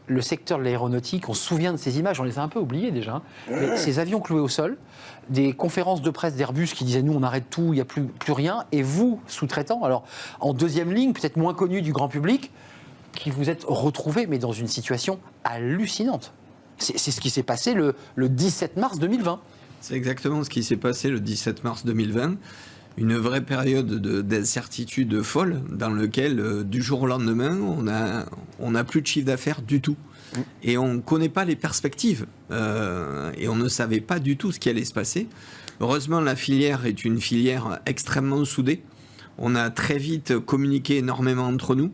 le secteur de l'aéronautique, on se souvient de ces images, on les a un peu oubliées déjà, mais ces avions cloués au sol, des conférences de presse d'Airbus qui disaient nous on arrête tout, il n'y a plus rien, et vous, sous-traitants, alors en deuxième ligne, peut-être moins connu du grand public, qui vous êtes retrouvés, mais dans une situation hallucinante. C'est ce qui s'est passé le 17 mars 2020. C'est exactement ce qui s'est passé le 17 mars 2020. Une vraie période d'incertitude folle dans laquelle, du jour au lendemain, on n'a plus de chiffre d'affaires du tout. Et on ne connaît pas les perspectives. Et on ne savait pas du tout ce qui allait se passer. Heureusement, la filière est une filière extrêmement soudée. On a très vite communiqué énormément entre nous.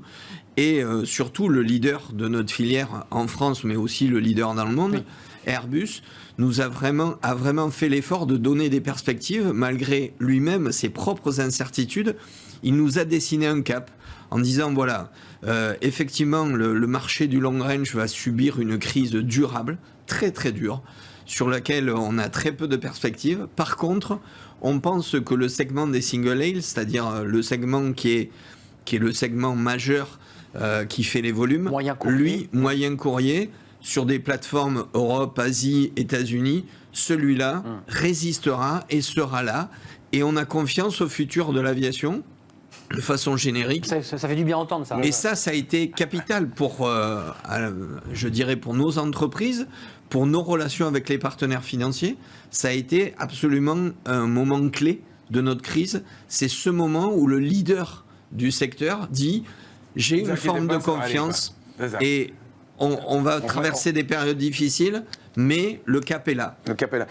Et surtout, le leader de notre filière en France, mais aussi le leader dans le monde, Airbus, nous a vraiment fait l'effort de donner des perspectives, malgré lui-même ses propres incertitudes. Il nous a dessiné un cap en disant, voilà, effectivement, le marché du long range va subir une crise durable, très très dure, sur laquelle on a très peu de perspectives. Par contre, on pense que le segment des single aisle, c'est-à-dire le segment qui est le segment majeur qui fait les volumes, moyen courrier, sur des plateformes Europe, Asie, États-Unis, celui-là résistera et sera là. Et on a confiance au futur de l'aviation, de façon générique. Ça fait du bien entendre ça. Et ça a été capital pour, je dirais, pour nos entreprises, pour nos relations avec les partenaires financiers. Ça a été absolument un moment clé de notre crise. C'est ce moment où le leader du secteur dit « j'ai une forme de confiance et on va traverser des périodes difficiles, mais le cap est là ». Le cap est là.